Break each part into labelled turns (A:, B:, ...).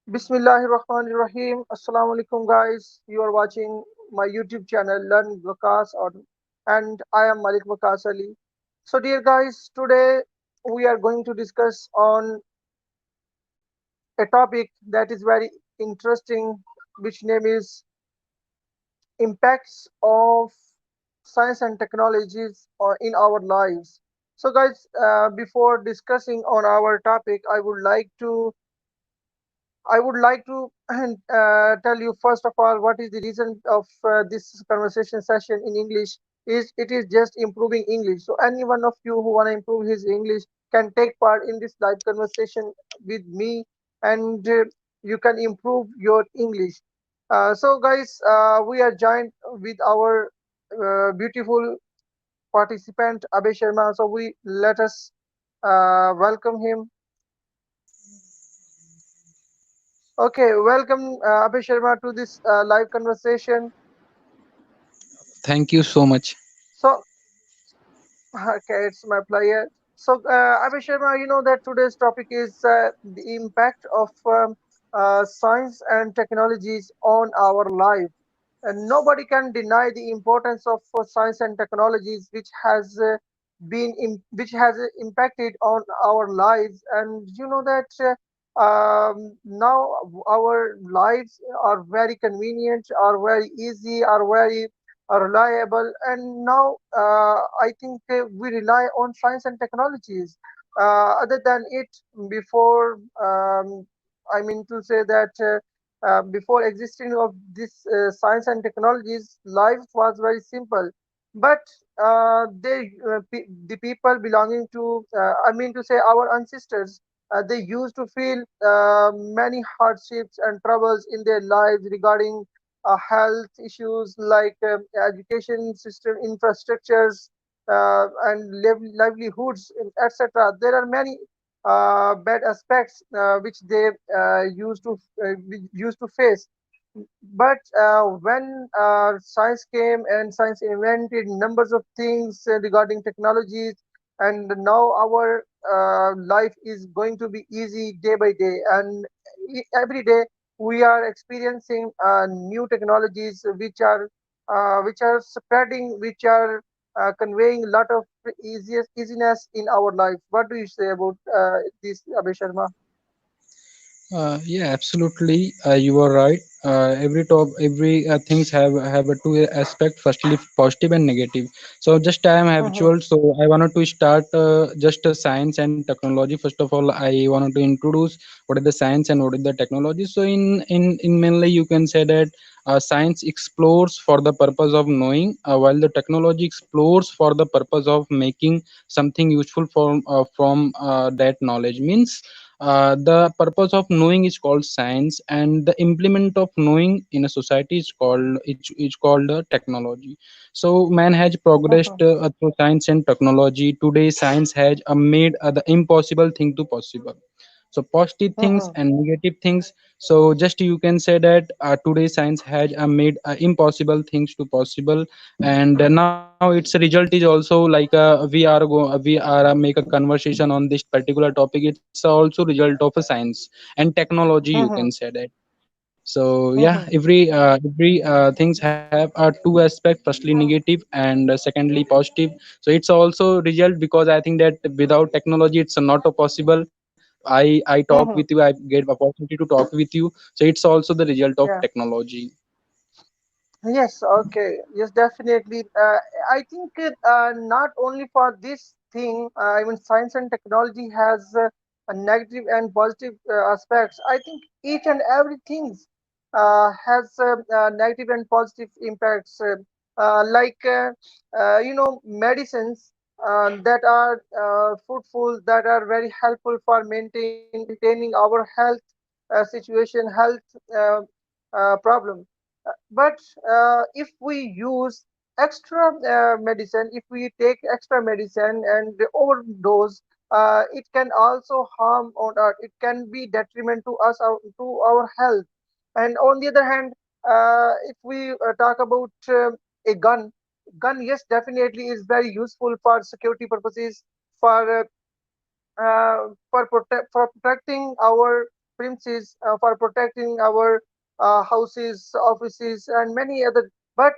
A: Bismillahirrahmanirrahim. Assalamu alaikum, guys. You are watching my YouTube channel, Learn Waqas, and I am Malik Waqas Ali. So, dear guys, today we are going to discuss on a topic that is very interesting, which name is impacts of science and technologies in our lives. So, guys, before discussing on our topic, I would like to tell you first of all what is the reason of this conversation session in English is it is just improving English. So any one of you who want to improve his English can take part in this live conversation with me, and you can improve your English. So guys, we are joined with our beautiful participant Abhay Sharma. So we let us welcome him. Okay, welcome Abhay Sharma to this live conversation.
B: Thank you so much.
A: So, okay, it's my pleasure. So, Abhay Sharma, you know that today's topic is the impact of science and technologies on our life. And nobody can deny the importance of science and technologies, which has impacted on our lives. And you know that now our lives are very convenient, are very easy, are very reliable. And now I think we rely on science and technologies. Other than it, before I mean to say that. Before existing of this science and technologies, life was very simple. But the people belonging to, I mean to say, our ancestors, they used to feel many hardships and troubles in their lives regarding health issues like education system infrastructures and livelihoods, etc. There are many bad aspects which they used to face. But when science came and science invented numbers of things regarding technologies, and now our life is going to be easy day by day, and every day we are experiencing new technologies which are spreading, which are conveying a lot of easiness in our life. What do you say about this, Abhay Sharma?
B: Yeah, absolutely. You are right. Every things have a two aspect. Firstly, positive and negative. So just I am
A: Mhm,
B: habitual. So I wanted to start just science and technology. First of all, I wanted to introduce what is the science and what is the technology. So in mainly you can say that science explores for the purpose of knowing, while the technology explores for the purpose of making something useful from that knowledge. Means the purpose of knowing is called science, and the implement of knowing in a society is called technology. So man has progressed
A: mhm,
B: through science and technology. Today science has made the impossible thing to possible. So positive things
A: mhm,
B: and negative things. So just you can say that today science has made impossible things to possible. And now its result is also like we are make a conversation on this particular topic. It's also result of a science and technology, you can
A: mhm,
B: say that. So yeah,
A: mhm.
B: every things have two aspects, firstly negative and secondly positive. So it's also result, because I think that without technology it's not a possible. I talk with you, I
A: Mhm.
B: get opportunity to talk with you, so it's also the result of
A: Yeah.
B: technology.
A: Yes. Okay. Yes. Definitely. I think not only for this thing. Even science and technology has a negative and positive aspects. I think each and everything has negative and positive impacts. Like medicines that are fruitful, that are very helpful for maintaining our health situation, health problem. But if we use extra medicine, if we take extra medicine and overdose, it can also harm on it can be detriment to us, to our health. And on the other hand, if we talk about a gun, yes, definitely is very useful for security purposes, for for protecting our premises for protecting our houses, offices, and many other. But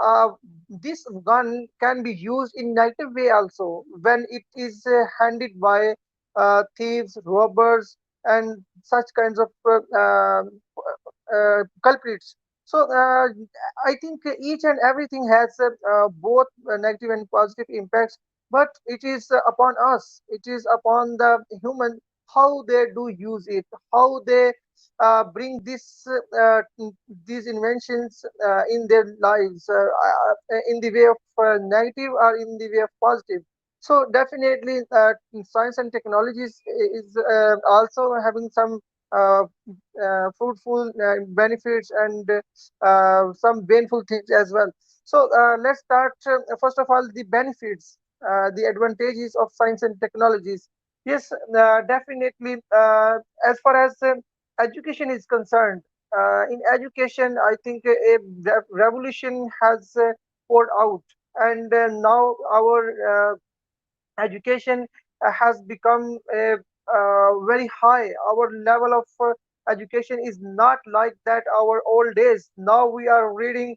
A: uh, this gun can be used in negative way also when it is handled by thieves, robbers, and such kinds of culprits. So I think each and everything has both negative and positive impacts, but it is upon us, it is upon the human how they do use it, how they bring these inventions in their lives in the way of negative or in the way of positive. So definitely, science and technologies is also having some uh, fruitful benefits and some painful things as well. So let's start first of all the benefits, the advantages of science and technologies. Yes, definitely. As far as education is concerned, in education, I think a revolution has poured out, and now our education has become very high. Our level of education is not like that our old days. Now we are reading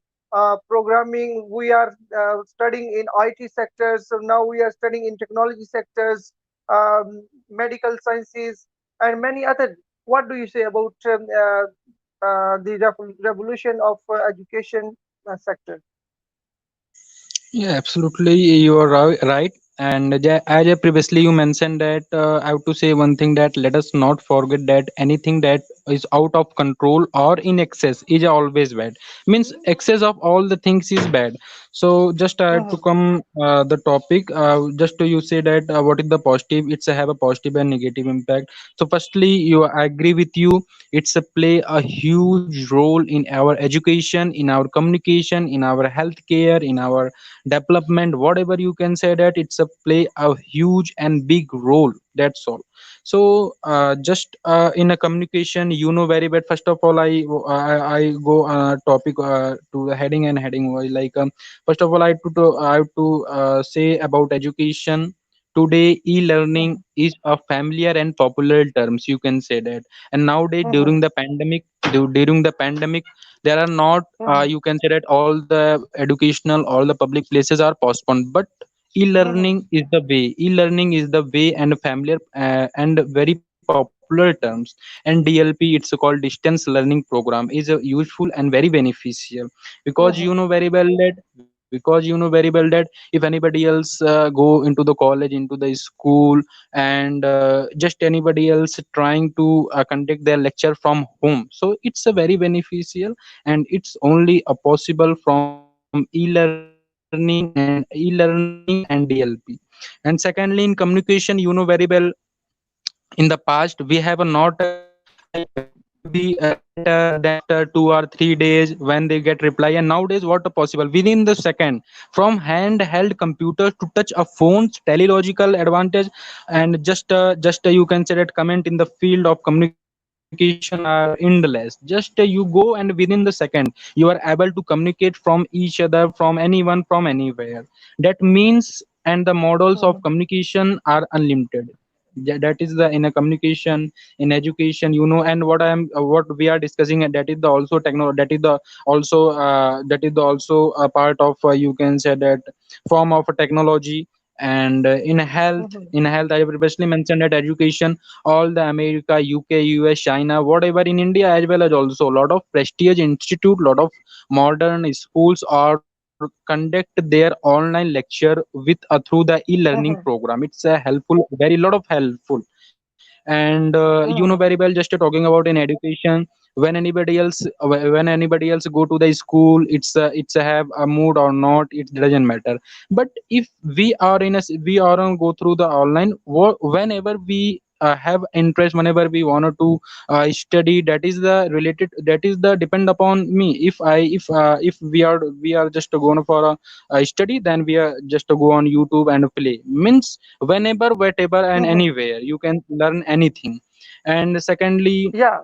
A: programming, we are studying in IT sectors, so now we are studying in technology sectors, medical sciences, and many other. What do you say about the revolution of education sector?
B: Yeah, absolutely. You are right. And as I previously you mentioned that I have to say one thing, that let us not forget that anything that is out of control or in excess is always bad. Means excess of all the things is bad. So just I have to
A: Mhm,
B: come the topic. Just to you say that what is the positive? It's a have a positive and negative impact. So firstly, you I agree with you. It's a play a huge role in our education, in our communication, in our healthcare, in our development, whatever you can say, that it's a play a huge and big role, that's all. So just in a communication, you know very well. First of all, I go topic to the heading, and heading was like first of all I have to say about education. Today e-learning
A: mhm,
B: is a familiar and popular terms, you can say that. And nowadays
A: mhm,
B: during the pandemic, there are not
A: mhm,
B: you can say that all the educational, all the public places are postponed, but
A: mhm,
B: e-learning is the way. E-learning is the way and familiar and very popular terms. And DLP, it's called distance learning program, is useful and very beneficial, because you
A: mhm,
B: know very well that if anybody else go into the college, into the school, and just anybody else trying to conduct their lecture from home, so it's a very beneficial, and it's only a possible from e-learning and DLP. And secondly, in communication, you know very well, in the past we have a not like write the letter that 2 or 3 days when they get reply, and nowadays what are possible within the second, from handheld computers to touch a phones, teleological advantage. And just you can say that comment in the field of communication are endless. Just you go, and within the second you are able to communicate from each other, from anyone, from anywhere. That means, and the models of
A: mhm,
B: communication are unlimited. That is the in a communication, in education, you know. And what we are discussing, and that is the also techno, that is the also a part of you can say that form of a technology. And
A: mhm,
B: in health, I previously mentioned that education, all the America, UK, US, China, whatever, in India as well as also a lot of prestigious institute, lot of modern schools are conduct their online lecture with through the e-learning
A: mhm,
B: program. It's a helpful, very lot of helpful. And you know very
A: mhm,
B: well, just talking about in education, when anybody else go to the school, it's a have a mood or not, it doesn't matter. But if we are on go through the online, whenever we have interest, whenever we wanted to study, that is the related, that is the depend upon me. If we are just going for a study, then we are just to go on YouTube and play. Means whenever, whatever, and
A: mhm.
B: anywhere you can learn anything. And secondly,
A: Yeah,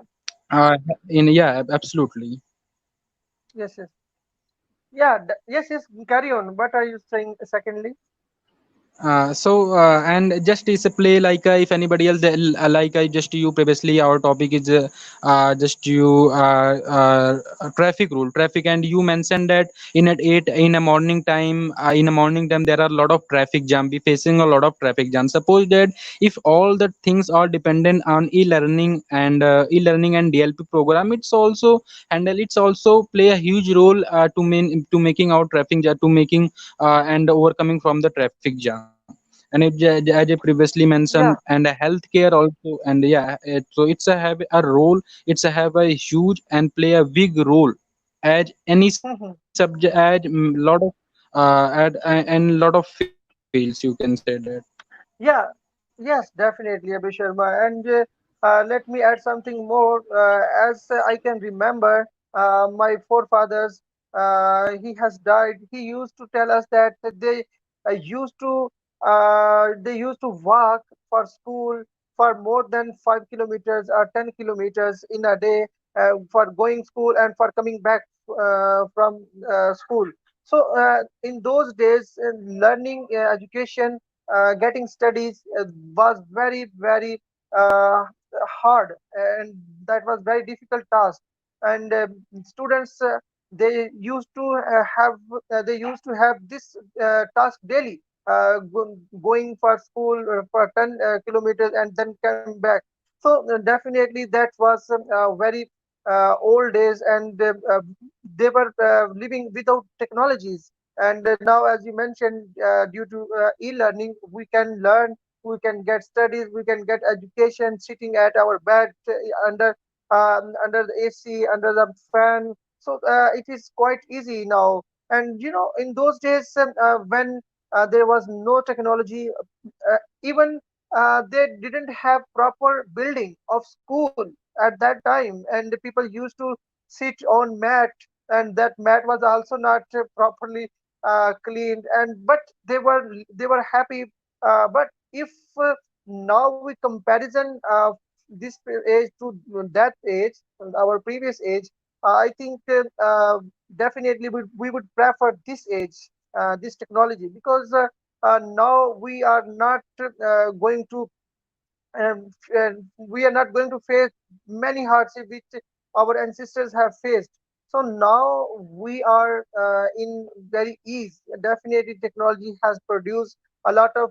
B: in yeah, absolutely.
A: yes, yes. Yeah, yes, yes. Carry on. What are you saying? Secondly.
B: And just is a play like if anybody else like I just you previously our topic is just you traffic rule traffic, and you mentioned that in at 8 in a morning time there are a lot of traffic jam, we facing a lot of traffic jam. Suppose that if all the things are dependent on e-learning and DLP program, it's also play a huge role to making our traffic jam, to making and overcoming from the traffic jam. And as I previously mentioned,
A: Yeah.
B: and a healthcare also, and yeah, so it's a have a role, it's a have a huge and play a big role as any subject, as lot of and lot of fields you can say that.
A: Yeah, yes, definitely, Abhi Sharma. And let me add something more. As I can remember, my forefathers, he has died. He used to tell us that they used to walk for school for more than 5 kilometers or 10 kilometers in a day for going school and for coming back from school. So in those days, learning education, getting studies was very uh, hard, and that was very difficult task. And students, they used to have this task daily, going for school for 10 kilometers and then come back. So definitely that was very old days, and they were living without technologies. And now, as you mentioned, due to e-learning, we can learn, we can get studies, we can get education sitting at our bed under the AC, under the fan. So it is quite easy now. And in those days, when there was no technology, even they didn't have proper building of school at that time, and the people used to sit on mat, and that mat was also not properly cleaned, and but they were happy. But if now we comparison this age to that age, our previous age, I think definitely we would prefer this age, this technology, because now we are not going to we are not going to face many hardships which our ancestors have faced. So now we are in very ease. Definitely, technology has produced a lot of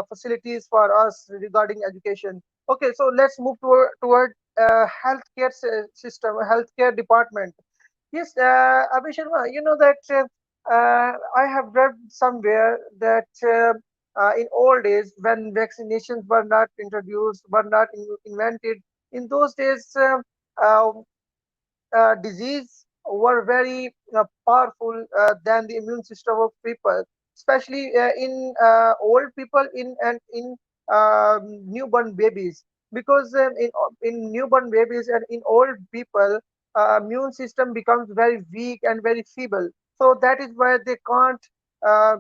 A: facilities for us regarding education. Okay, so let's move toward healthcare system, healthcare department. Yes, Abhi Sharma, you know that I have read somewhere that in old days, when vaccinations were not introduced, were not invented, in those days, uh, disease were very powerful than the immune system of people, especially in old people, in newborn babies, because in newborn babies and in old people, immune system becomes very weak and very feeble. So that is why uh,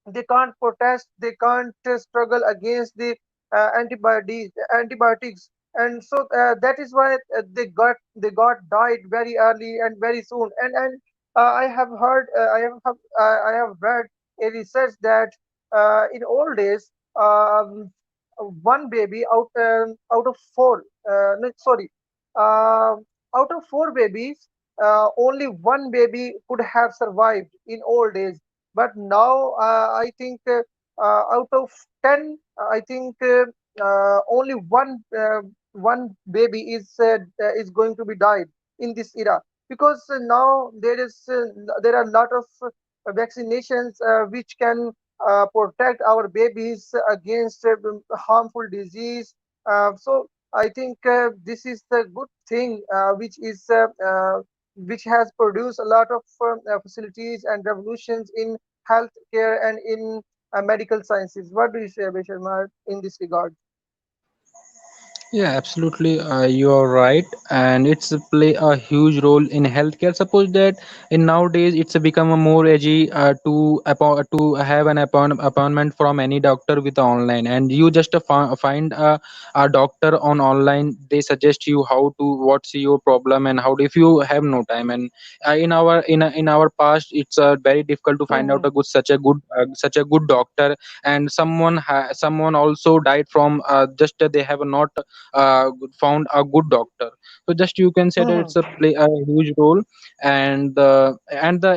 A: they can't protest, they can't struggle against the antibiotics, and so that is why they got died very early and very soon. And I have heard, I have read a research that in old days, one baby out of four, no, sorry, uh, out of four babies, only one baby could have survived in old days. But now, I think out of 10, I think only one baby is going to be died in this era, because now there are a lot of vaccinations which can protect our babies against harmful disease. So I think this is the good thing, which has produced a lot of facilities and revolutions in healthcare and in medical sciences. What do you say, Abhay Sharma, in this regard?
B: Yeah, absolutely. You are right, and it's play a huge role in healthcare. Suppose that in nowadays it's become a more edgy to have an appointment from any doctor with online, and you just find a doctor on online. They suggest you how to what's your problem and how if you have no time. And in our past, it's very difficult to find out
A: Mhm,
B: a good such a good doctor, and someone also died from just they have not found a good doctor. So just you can say that
A: mhm,
B: it's a play a huge role. And the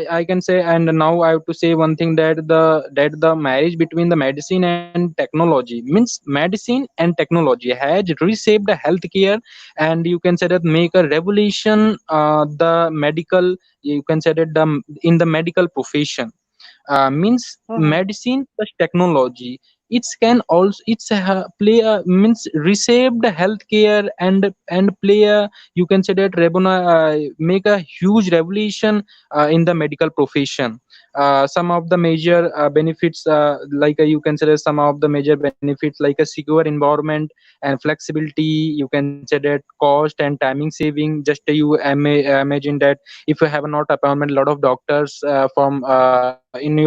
B: I can say, and now I have to say one thing, that the marriage between the medicine and technology means medicine and technology has reshaped the healthcare, and you can say that make a revolution the medical, you can say that in the medical profession. Means
A: mhm,
B: medicine plus technology, it can also play a means reshape the healthcare, and play a, you can say that make a huge revolution in the medical profession. Some of the major benefits, you can say that some of the major benefits like a secure environment and flexibility, you can say that cost and timing saving. Just imagine that if you have not appointment, a lot of doctors from in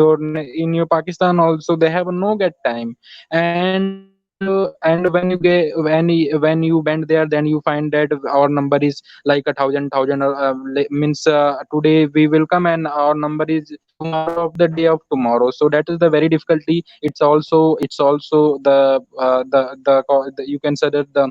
B: your Pakistan also, they have no get time. And when you went there, then you find that our number is like a thousand means today we will come and our number is tomorrow of the day of tomorrow. So that is the very difficulty. It's also the you can say that the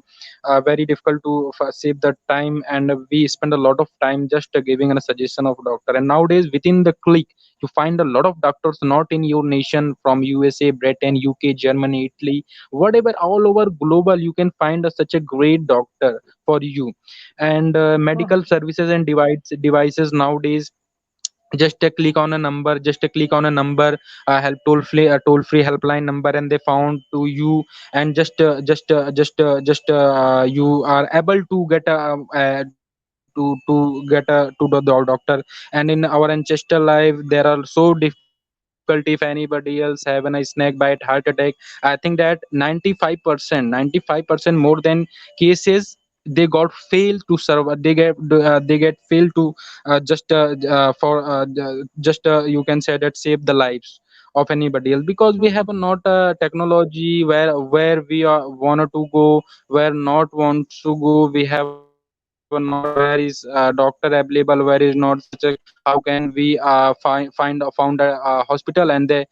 B: very difficult to save the time, and we spend a lot of time just giving a suggestion of doctor. And nowadays within the click you find a lot of doctors not in your nation, from USA, Britain, UK, Germany, Italy, whatever, all over global you can find such a great doctor for you. And medical
A: mhm,
B: services and devices nowadays, just a click on a number, help toll free helpline number, and they found to you. And you are able to get to get to the doctor. And in our ancestral life there are so difficult, if anybody else have a snake bite, heart attack, I think that 95% more than cases, they got failed to serve, they get failed to for just you can say that save the lives of anybody else, because we have
A: mhm,
B: not a technology where we are wanted to go, where not want to go. We have not where is doctor available, where is not such a, how can we found a hospital. And they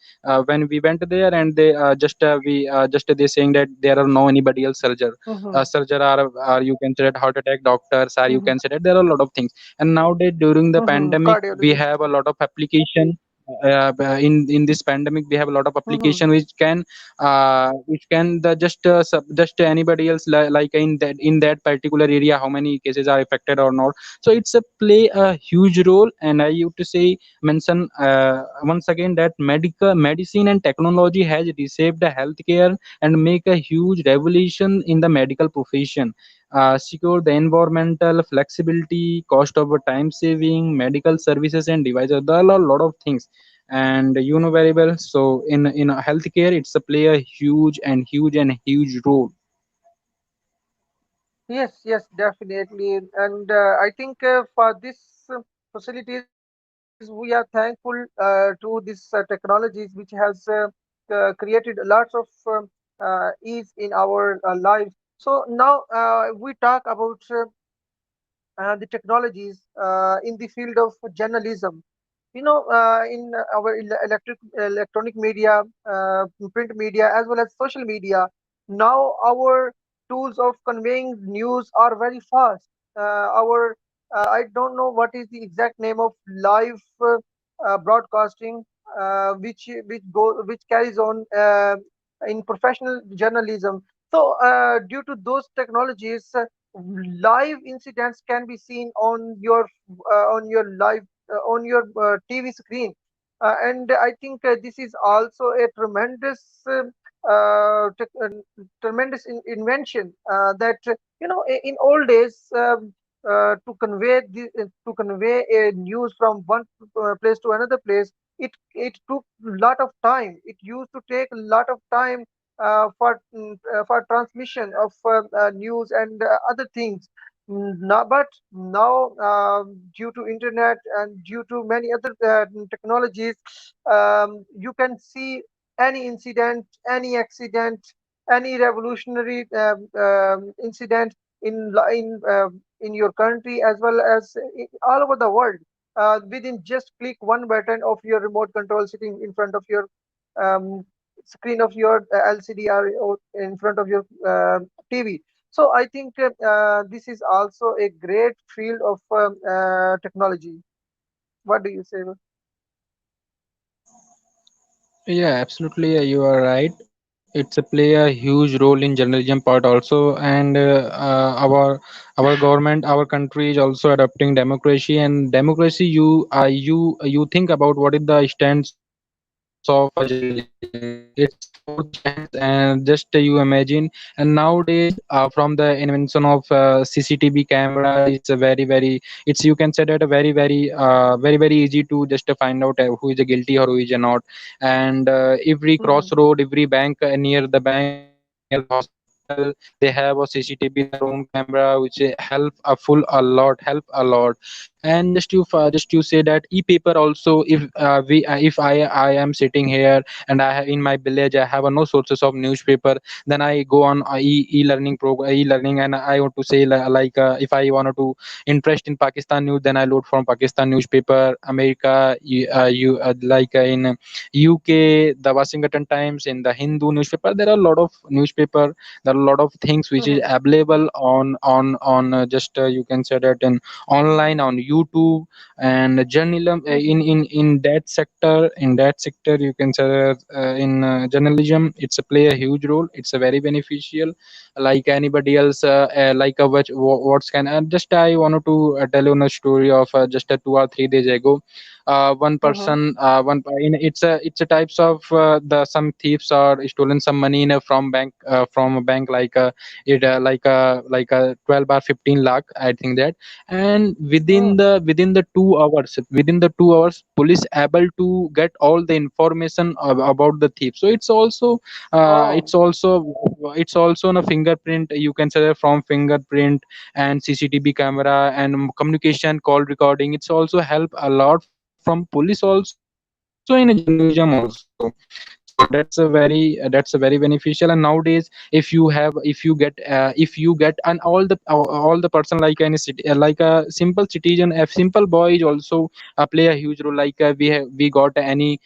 B: when we went there, and they just they saying that there are no anybody else
A: mhm,
B: surgery, are you can say that heart attack doctors, are you
A: mhm,
B: can say that there are a lot of things. And nowadays during the
A: mhm.
B: pandemic we
A: Cardiologist.
B: have a lot of application. In this pandemic we have a lot of
A: Mhm,
B: application which can the just anybody else like in that particular area how many cases are affected or not. So it's a play a huge role. And I used to say mention once again that medical medicine and technology has reshaped the healthcare and make a huge revolution in the medical profession. Secure the environmental flexibility, cost over time saving, medical services and devices. There are a lot of things, and you know very well. So in healthcare, it's a play a huge role.
A: yes, yes, definitely. And I think for this facilities, we are thankful to these technologies, which has created lots of ease in our lives. So now we talk about the technologies in the field of journalism. In our electronic media, print media, as well as social media, now our tools of conveying news are very fast. Our I don't know what is the exact name of live broadcasting, which carries on in professional journalism. So, due to those technologies, live incidents can be seen on your live on your TV screen, and I think this is also a tremendous invention that in old days, to convey a news from one place to another place, it took a lot of time. It used to take a lot of time for transmission of news and other things. Now, but now, due to internet and due to many other technologies, you can see any incident, any accident, any revolutionary incident in your country as well as all over the world, within just click one button of your remote control sitting in front of your um, screen of your LCD or in front of your TV. So I think this is also a great field of technology. What do you say?
B: Yeah, absolutely. You are right. It's a play a huge role in journalism part also, and our government, our country is also adopting democracy. And democracy, you think about what is the stance of journalism. It's four channels, and just you imagine. And nowadays, from the invention of CCTV camera, it's a very it's, you can say that, a very easy to just find out who is guilty or who is not. And every
A: Mhm,
B: crossroad, every bank, near the bank, near the hospital, they have a CCTV, their own camera, which help a lot. And just you say that e-paper also, if I am sitting here and I have in my village, I have no sources of newspaper, then I go on e-learning program, e-learning, and I want to say like if I wanted to interest in Pakistan news, then I load from Pakistan newspaper. America, you like in UK, the Washington Times, in the Hindu newspaper. There are a lot of newspaper. There are a lot of things which is
A: mhm,
B: available on just you can say that in online on YouTube. And journalism,
A: mhm,
B: in that sector you can say that, in journalism, it's a play a huge role. It's a very beneficial, like anybody else, like a what's can just I wanted to tell you a story of just 2 or 3 days ago. One
A: mhm.
B: person, it's a types of the some thieves are stolen some money in a from a bank, like it like a 12 or 15 lakh, I think that. And
A: Mm.
B: within the 2 hours, police able to get all the information about the thief. So
A: Oh.
B: it's also it's also on a fingerprint, you can say, from fingerprint and CCTV camera and communication call recording. It's also help a lot from police also in journalism also. So that's a very beneficial. And nowadays, if you get and all the person, like any city, like a simple citizen, a simple boy is also play a huge role. Like we got any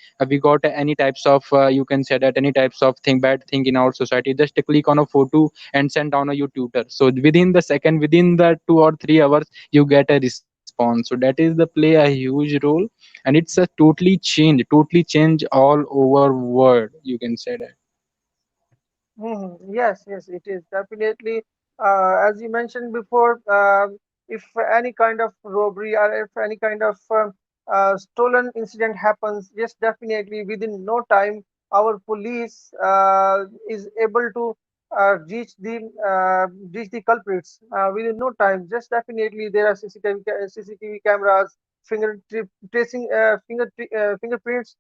B: types of you can say that any types of thing, bad thing in our society, just click on a photo and send down a your tutor. So within the second, within the 2 or 3 hours, you get a response. So that is the play a huge role. And it's a totally change all over world, you can say that.
A: Yes, yes, it is definitely. As you mentioned before, if any kind of robbery or if any kind of stolen incident happens, yes, definitely within no time, our police is able to reach the culprits within no time. Just definitely, there are CCTV cameras, fingerprints.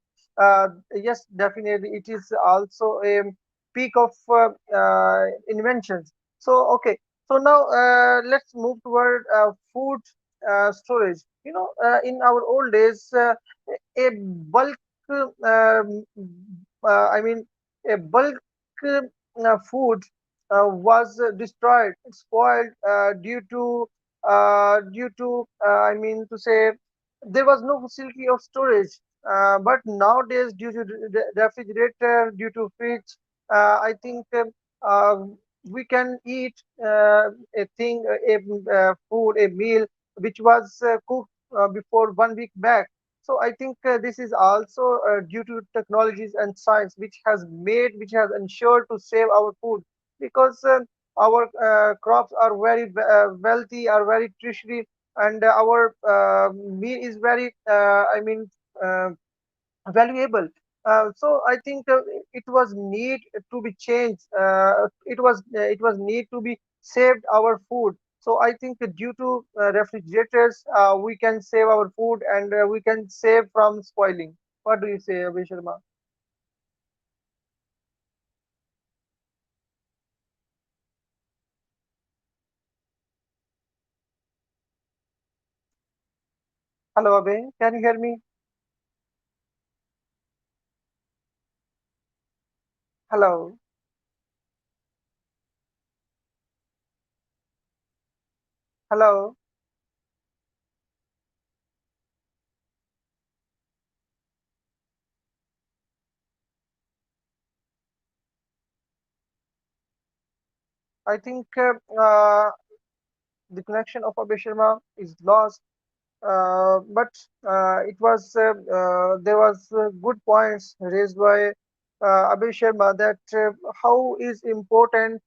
A: Yes, definitely, it is also a peak of inventions. So, okay. So now let's move toward food storage. In our old days, a bulk, I mean, a bulk food was destroyed, spoiled I mean to say, there was no facility of storage. But nowadays, due to refrigerator, due to fridge, I think uh, we can eat a thing, food, a meal which was cooked before 1 week back. So I think this is also due to technologies and science, which has ensured to save our food, because our crops are very wealthy, are very tertiary, and our meal is very, uh, valuable. So I think it was need to be changed. It was need to be saved our food. So I think due to refrigerators, we can save our food and we can save from spoiling. What do you say, Abhi Sharma? Hello, Abe. Can you hear me? Hello. Hello. I think the connection of Abe Sharma is lost. But it was there was good points raised by Abe Sharma that how is important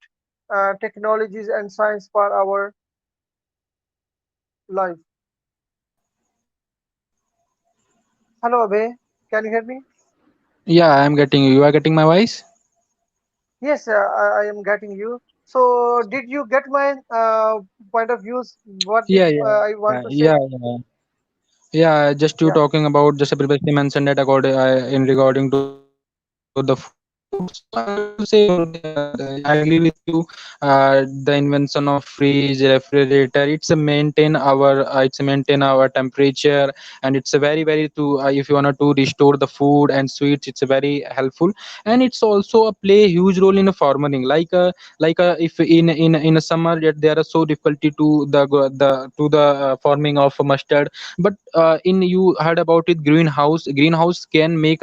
A: technologies and science for our life. Hello, Abe. Can you hear me?
B: Yeah, I'm getting you. You are getting my voice?
A: Yes, I am getting you. So, did you get my point of views? What did
B: Yeah, yeah,
A: I want
B: yeah,
A: to say?
B: yeah, yeah. Yeah, just you
A: Yeah.
B: talking about just previously mentioned that according in regarding to the food. So I want to say one thing. I agree with you. The invention of fridge, refrigerator, it's maintain our temperature, and it's a very to if you want to restore the food and sweets, it's a very helpful, and it's also a play a huge role in farming. If in a summer that there are so difficulty to the farming of mustard, but in you heard about it, greenhouse can make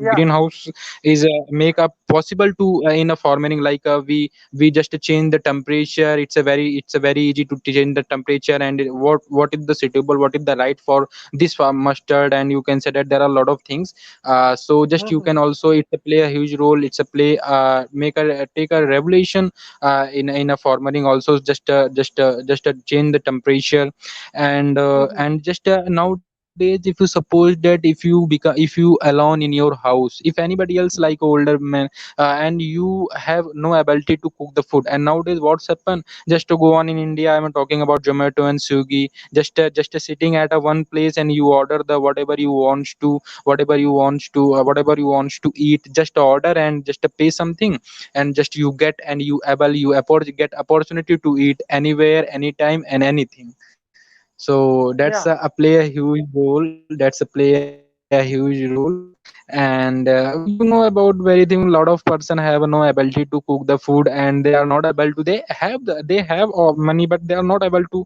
A: Yeah.
B: greenhouse is make a possible to in a farming, we just change the temperature. It's a very easy to change the temperature, and what is the suitable, what is the right for this farm mustard, and you can say that there are a lot of things. So just you
A: Mhm.
B: can also, it's a play a huge role, it's a play make a take a revolution in a farming also, just change the temperature.
A: Mhm.
B: And just nowadays, if you suppose that if you alone in your house, if anybody else like older man, and you have no ability to cook the food, and nowadays what's happened, just to go on in India, I'm talking about Zomato and Swiggy, just sitting at a one place, and you order the whatever you wants to eat, just order and just pay something, and just you get, and you able you get opportunity to eat anywhere, anytime, and anything. So that's
A: Yeah.
B: a play a huge role, and you know about very thing, a lot of person have no ability to cook the food, and they are not able to, they have money, but they are not able to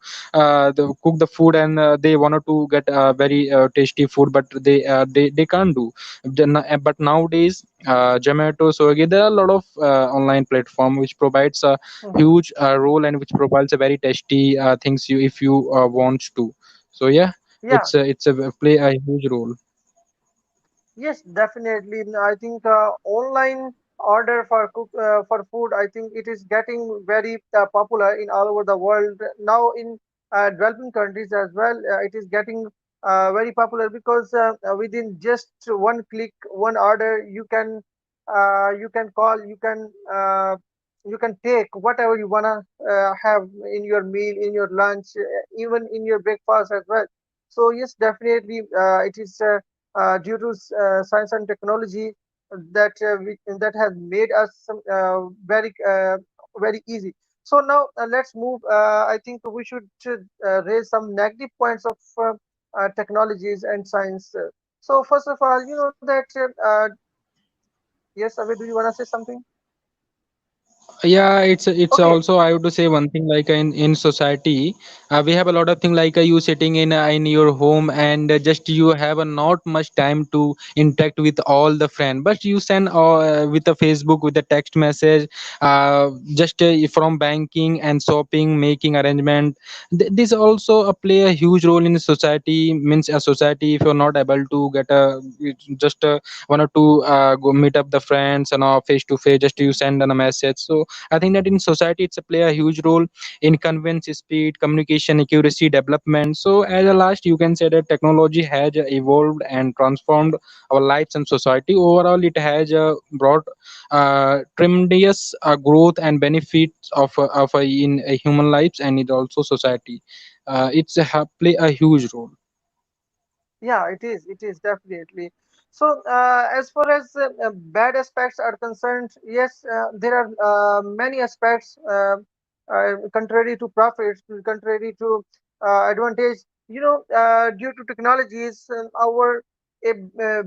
B: cook the food, and they wanted to get very tasty food, but they can't do. But nowadays, Zomato, Swiggy, there are a lot of online platform which provides a
A: Mhm.
B: huge role, and which provides a very tasty things you if you want to. So yeah,
A: Yeah.
B: it's a play a huge role.
A: Yes, definitely. I think online order for for food. I think it is getting very popular in all over the world now in developing countries as well. It is getting very popular because within just one click, one order, you can call, you can take whatever you wanna have in your meal, in your lunch, even in your breakfast as well. So yes, definitely, it is. Due to science and technology that has made us very easy. So now let's move. I think we should raise some negative points of technologies and science. So first of all, you know that yes, Abe, do you want to say something?
B: Yeah, it's
A: Okay.
B: also, I would to say one thing, like in society, we have a lot of thing, like you sitting in your home, and just you have a not much time to interact with all the friend, but you send with the Facebook, with the text message, just from banking and shopping, making arrangement. This also play a huge role in society. Means a society, if you're not able to get a just one or two go meet up the friends and face to face, just you send on a message. So I think that in society, it's a play a huge role in convenience, speed, communication, accuracy, development. So as a last, you can say that technology has evolved and transformed our lives and society. Overall, it has brought tremendous growth and benefits of in human lives, and it also society. It's play a huge role.
A: Yeah, it is. It is definitely. So, as far as bad aspects are concerned, yes, there are many aspects contrary to profits, contrary to advantage. due to technologies, a, uh,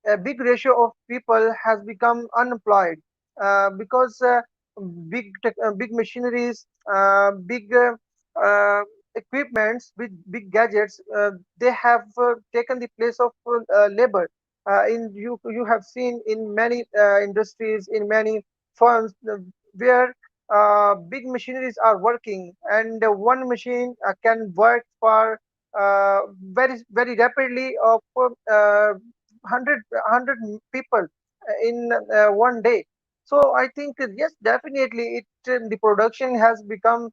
A: a big ratio of people has become unemployed because big machineries, big equipments with big gadgets, they have taken the place of labor. In you have seen in many industries, in many firms, where big machineries are working, and one machine can work for very rapidly of 100 people in one day. So I think yes, definitely the production has become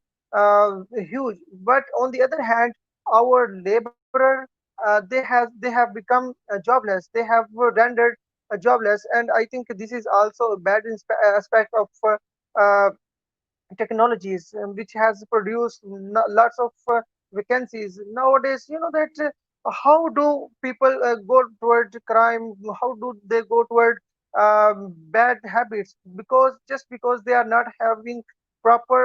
A: huge. But on the other hand, our laborer, they have become jobless. They have rendered jobless, and I think this is also a bad aspect of technologies, which has produced lots of vacancies nowadays. You know that how do people go toward crime, how do they go toward bad habits, because just because they are not having proper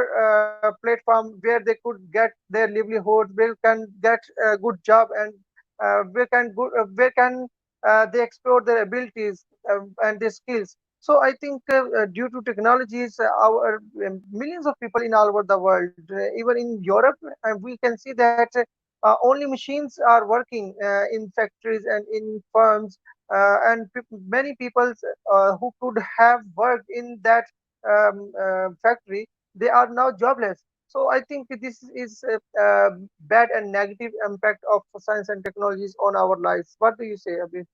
A: platform where they could get their livelihood, where can get a good job, and where can they explore their abilities and their skills. So I think due to technologies, our millions of people in all over the world, even in Europe, we can see that only machines are working in factories and in firms, and many people who could have worked in that factory, they are now jobless. So I think this is a bad and negative impact of science and technologies on our lives. What do you say, Abhi?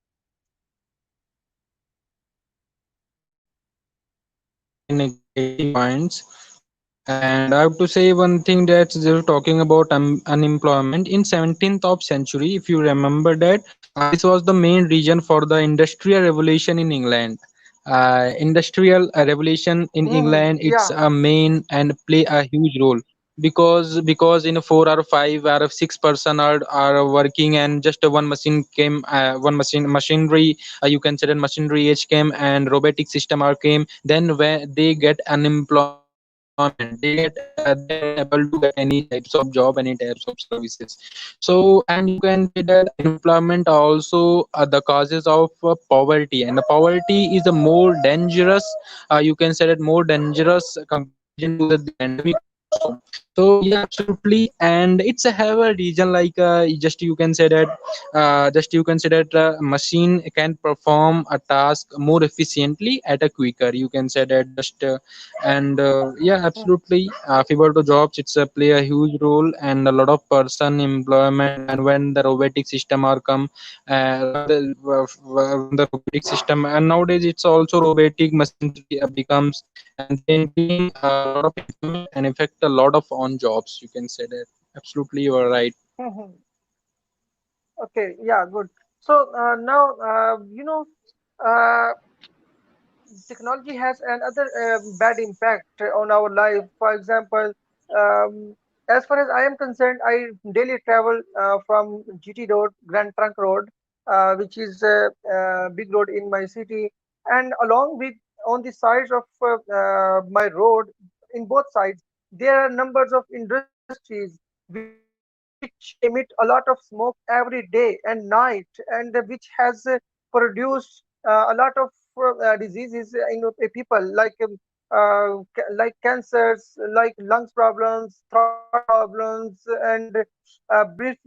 B: Yeah, again, great points. And I have to say one thing that they're talking about unemployment in 17th of century. If you remember that, this was the main reason for the industrial revolution in England. Industrial revolution in England,
A: Yeah.
B: it's a main and play a huge role because in 4 or 5 or 6 person are working, and just one machine came, one machinery, you can say that machinery age came and robotic system are came, then when they get unemployment, they are unable to get any types of job, any types of services. So, and you can say that unemployment also the causes of poverty, and the poverty is a more dangerous, you can say that more dangerous comparison to the pandemic also. So yeah, absolutely. And it's a have a region like just you can say that just you can say that machine can perform a task more efficiently at a quicker, you can say that just and yeah, absolutely. If you go to jobs, it's play a huge role and a lot of person employment. And when the robotic system are come, when the robotic system, and nowadays it's also robotic machinery becomes, and they increasing a lot of employment and affect a lot of on jobs, you can say that. Absolutely, you are right.
A: Okay, yeah, good. So now, uh, technology has another bad impact on our life. For example, um, as far as I am concerned, I daily travel from GT Road, Grand Trunk Road, which is a big road in my city, and along with on the sides of my road, in both sides, there are numbers of industries which emit a lot of smoke every day and night, and which has produced a lot of diseases in people, like like cancers, like lungs problems, throat problems, and breath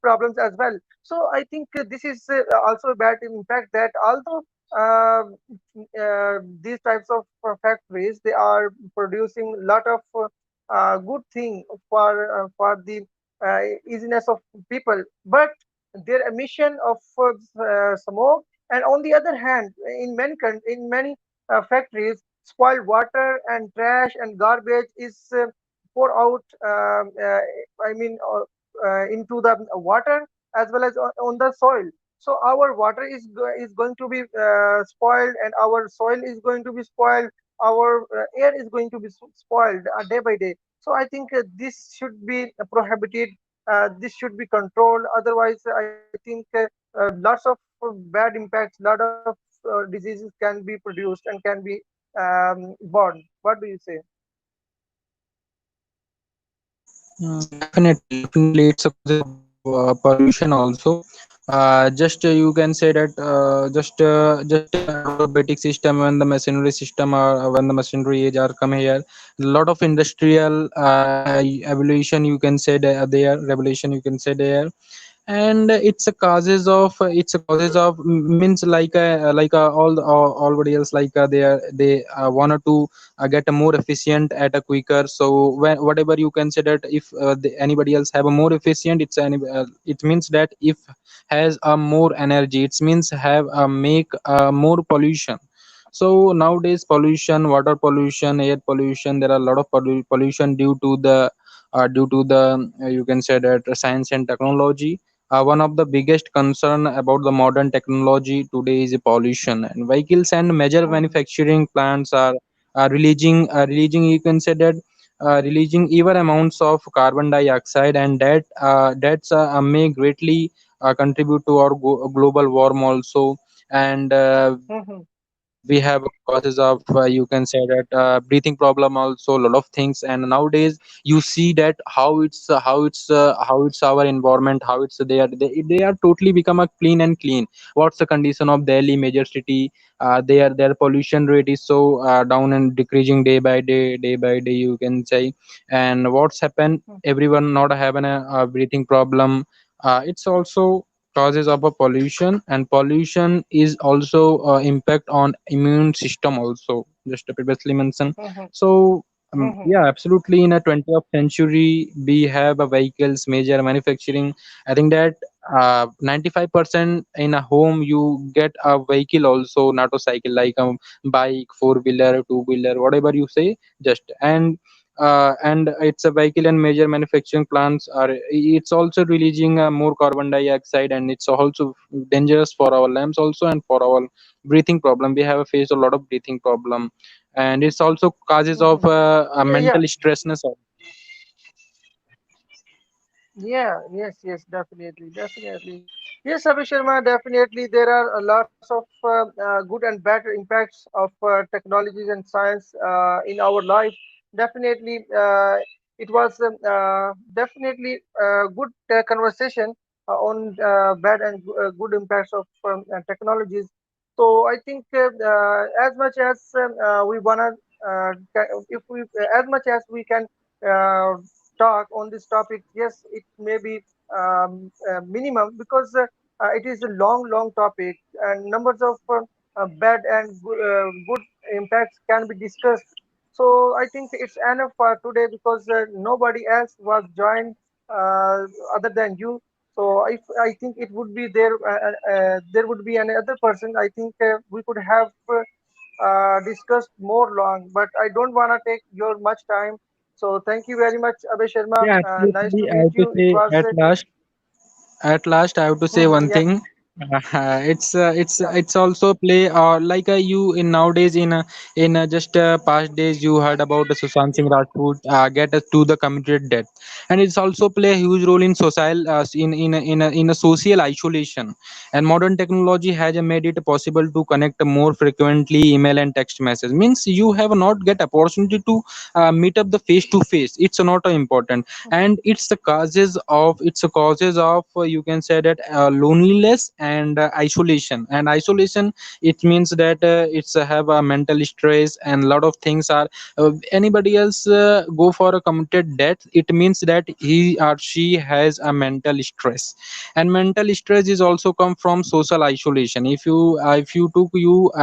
A: problems as well. So I think this is also a bad impact, that although uh, these types of factories, they are producing a lot of good thing for the easiness of people, but their emission of smoke, and on the other hand, in many factories, spoiled water and trash and garbage is poured out, I mean, into the water, as well as on the soil. So our water is going to be spoiled, and our soil is going to be spoiled. Our air is going to be spoiled day by day. So I think this should be prohibited. This should be controlled. Otherwise, I think lots of bad impacts, lot of diseases can be produced and can be born. What do you say?
B: Definitely, definitely, it's a causes of bad pollution also. Just you can say that just robotic system, when the machinery system are when the machinery age are come here, a lot of industrial evolution you can say there revolution you can say there. And it's a causes of means like everybody else, like they wanted to get a more efficient at a quicker. So whatever you can say that if anybody else have a more efficient, it means that if has a more energy, it means have make more pollution. So nowadays pollution, water pollution, air pollution, there are a lot of pollution due to the you can say that science and technology. One of the biggest concern about the modern technology today is pollution, and vehicles and major
A: mhm,
B: manufacturing plants are releasing you can say that releasing even amounts of carbon dioxide, and that's may greatly contribute to our global warm also. And
A: mhm,
B: we have causes of you can say that breathing problem also, a lot of things. And nowadays you see that how it's our environment, how it's they are totally become a clean. What's the condition of Delhi major city? Their pollution rate is so down and decreasing day by day you can say. And what's happened,
A: mhm,
B: everyone not having a breathing problem. It's also causes of a pollution, and pollution is also impact on immune system also, just previously mentioned.
A: mhm,
B: So
A: mhm,
B: yeah, absolutely, in a 20th century we have a vehicles major manufacturing. I think that 95% in a home you get a vehicle also, not a cycle, like a bike, four-wheeler, two-wheeler, whatever you say. Just and it's a vehicle, and major manufacturing plants are it's also releasing more carbon dioxide, and it's also dangerous for our lungs also, and for our breathing problem. We have faced a lot of breathing problem, and it's also causes of
A: mhm.
B: a
A: Yeah, yeah.
B: mental stressness.
A: Yeah, yes, yes, definitely, definitely. Yes, Abhi Sharma, definitely there are lots of good and bad impacts of technologies and science in our life. Definitely, it was definitely a good conversation on bad and good impacts of technologies. So I think as much as we wanna, if we, as much as we can uh, talk on this topic, yes, it may be minimum because it is a long topic and numbers of bad and good impacts can be discussed. So I think it's enough for today because nobody else was joined other than you. So if I think it would be there, there would be another person. I think we could have discussed more long, but I don't want to take your much time. So thank you very much, Abhay Sharma.
B: Yeah,
A: Nice
B: absolutely.
A: to
B: I
A: meet
B: have to
A: you. It
B: say
A: was
B: at last I have to say one
A: yeah,
B: thing. It's
A: yeah,
B: it's also play like you in nowadays in just past days you heard about the Sushant Singh Rajput get us to the committed death. And it's also play a huge role in social in a social isolation. And modern technology has made it possible to connect more frequently. Email and text message means you have not get opportunity to meet up the face to face. It's not important. And it's the causes of you can say that loneliness and isolation. It means that it's have a mental stress, and a lot of things are anybody else go for a committed death, it means that he or she has a mental stress. And mental stress is also come from social isolation. If you took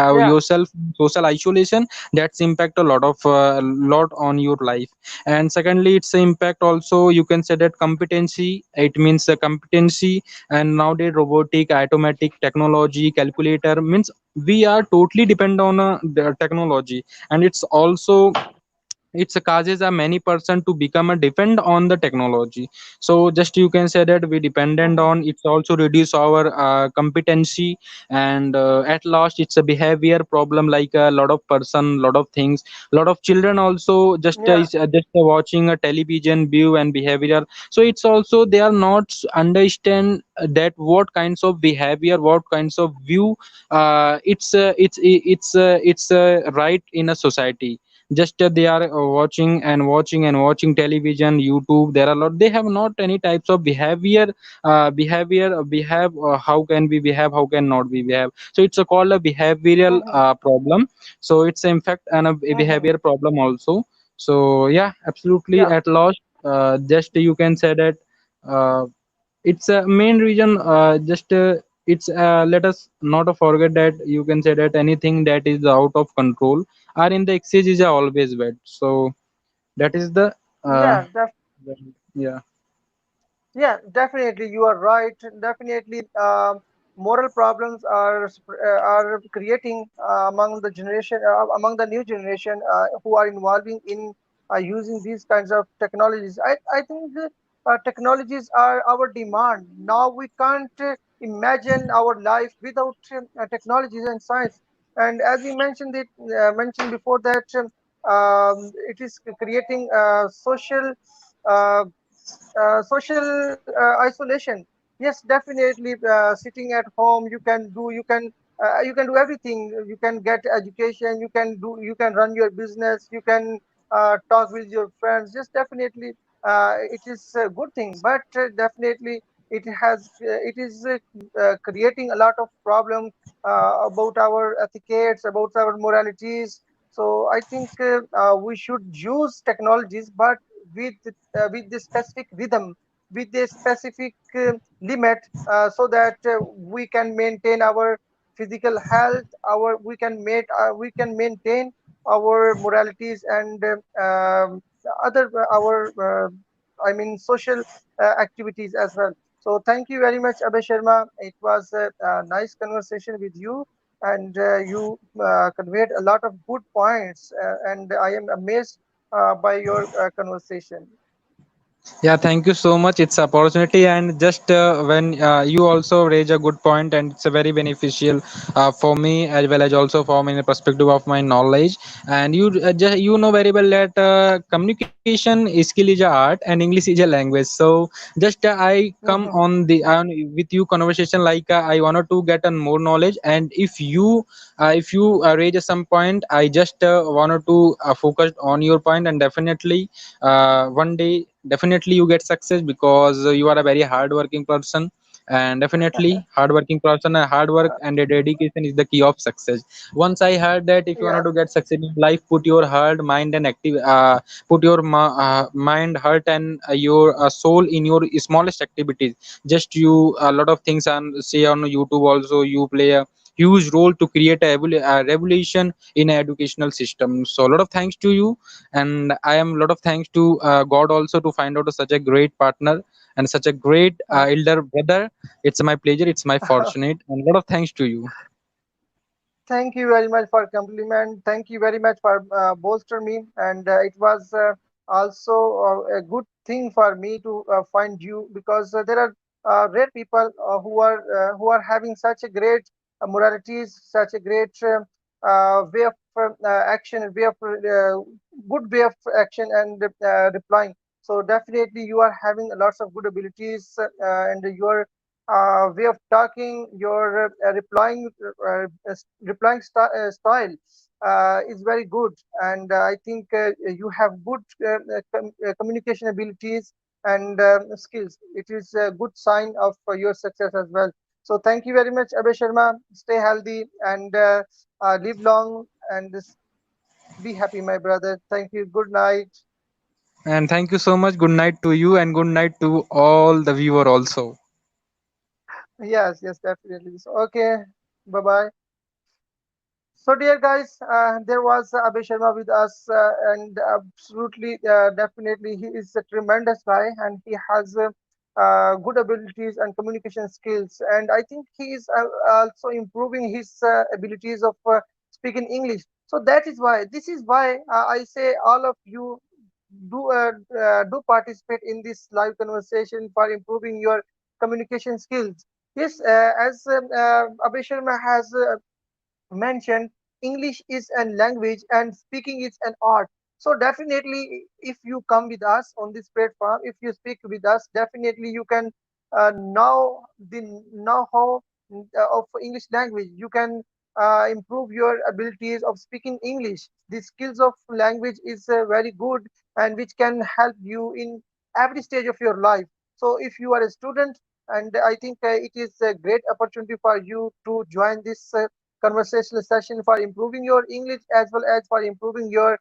A: yeah,
B: yourself social isolation, that's impact a lot on your life. And secondly, it's the impact also you can say that competency, it means the competency. And nowadays robotic, automatic technology, calculator means we are totally depend on the technology. And it's causes a many person to become a depend on the technology. So just you can say that we dependent
A: mhm,
B: on it's also reduce our competency. And at last it's a behavior problem, like a lot of person, lot of things, lot of children also
A: yeah,
B: just watching a television view and behavior. So it's also they are not understand that what kinds of behavior, what kinds of view it's right in a society. just they are watching and watching and watching television, YouTube. There are a lot, they have not any types of behave, how can we behave, how can not we behave. So it's a called a behavioral
A: Mhm,
B: problem. So it's in fact a
A: mhm.
B: behavior problem also. So yeah, absolutely,
A: Yeah,
B: at last, just you can say that uh, it's a main reason, just it's let us not forget that you can say that anything that is out of control or in the excess is always bad. So that is the uh,
A: yeah,
B: yeah.
A: yeah, definitely. You are right. Definitely, moral problems are creating among the new generation who are involving in using these kinds of technologies. I think technologies are our demand. Now we can't imagine our life without technologies and science. And as you mentioned before that, it is creating social isolation. Yes, definitely. Sitting at home, you can do everything. You can get education. You can run your business. You can talk with your friends. Just definitely, it is a good thing. But definitely, it is creating a lot of problem about our etiquettes, about our moralities. So I think we should use technologies, but with with the specific rhythm, with the specific limit, so that we can maintain our physical health, our we can maintain our moralities and other our I mean social activities as well. So thank you very much, Abhay Sharma. It was a nice conversation with you, and you conveyed a lot of good points, and I am amazed by your conversation.
B: Yeah, thank you so much. It's opportunity, and just when you also raise a good point, and it's a very beneficial for me as well as also for me in the perspective of my knowledge. And you know very well that communication skill is a art and English is a language. So just I come
A: Mhm.
B: on with you conversation like I wanted to get on more knowledge, and if you raise some point, I just wanted to focus on your point, and definitely one day definitely you get success because you are a very hardworking person. And definitely hardworking person, hard work and a dedication is the key of success. Once I heard that if you want
A: Yes.
B: to get success in life, put your heart, mind and active put your mind, heart and your soul in your smallest activities. Just you a lot of things and say on YouTube also, you play a huge role to create a revolution in an educational system. So a lot of thanks to you, and I am a lot of thanks to God also to find out such a great partner and such a great
A: Uh,
B: elder brother. It's my pleasure, it's my fortunate, and a lot of thanks to you.
A: Thank you very much for compliment. Thank you very much for bolster me, and it was also a good thing for me to find you, because there are rare people who are having such a great moralities, such a great way of action, way of good way of action and replying. So definitely, you are having lots of good abilities, and your way of talking, your replying style is very good, and I think you have good communication abilities and skills. It is a good sign of your success as well. So thank you very much, Abhay Sharma. Stay healthy and live long and be happy, my brother. Thank you. Good night.
B: And thank you so much. Good night to you, and good night to all the viewer also.
A: Yes, yes, definitely. So, okay. Bye bye. So, dear guys, there was Abhay Sharma with us, and absolutely, definitely, he is a tremendous guy, and he has good abilities and communication skills. And I think he is also improving his abilities of speaking English. So that is why, this is why I say all of you do participate in this live conversation for improving your communication skills. Yes, as Abhay Sharma has mentioned, English is a language and speaking is an art. So definitely, if you come with us on this platform, if you speak with us, definitely you can know the know how of English language. You can improve your abilities of speaking English. The skills of language is very good, and which can help you in every stage of your life. So if you are a student, and I think it is a great opportunity for you to join this conversational session for improving your English as well as for improving your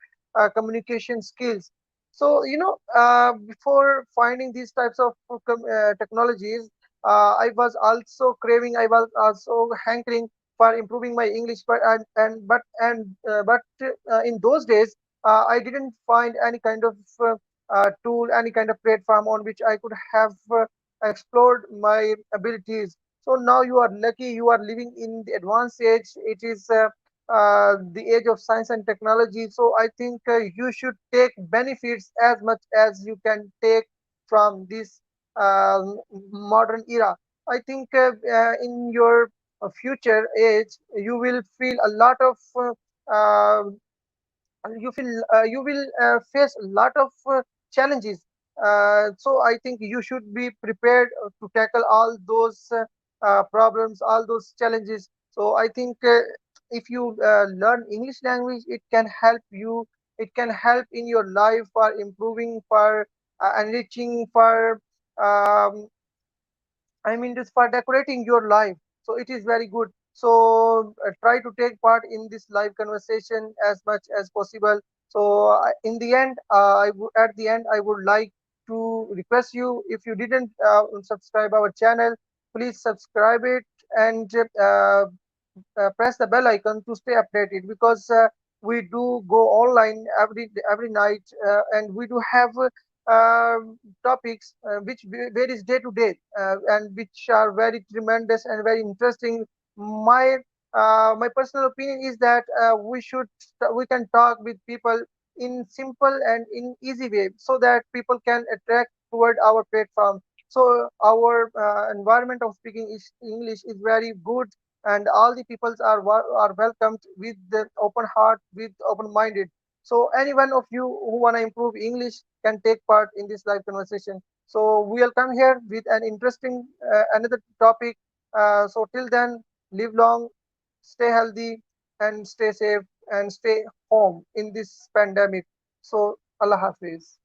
A: communication skills. So, before finding these types of technologies, I was also craving, I was also hankering for improving my English, but in those days, I didn't find any kind of tool, any kind of platform on which I could have explored my abilities. So now you are lucky, you are living in the advanced age. It is the age of science and technology. So I think you should take benefits as much as you can take from this modern era. I think in your future age, you will feel a lot of you will face a lot of challenges. So I think you should be prepared to tackle all those problems, all those challenges. So I think if you learn English language, it can help you. It can help in your life for improving, for enriching, for um, I mean, this for decorating your life. So it is very good. So try to take part in this live conversation as much as possible. So in the end, at the end, I would like to request you, if you didn't subscribe our channel, please subscribe it, and press the bell icon to stay updated, because we do go online every night, and we do have topics which varies day to day, and which are very tremendous and very interesting. My personal opinion is that we can talk with people in simple and in easy way, so that people can attract toward our platform. So our environment of speaking English is very good, and all the peoples are welcomed with the open heart, with open minded. So any one of you who want to improve English can take part in this live conversation. So we'll come here with an interesting another topic. So till then, live long, stay healthy, and stay safe, and stay home in this pandemic. So Allah Hafiz.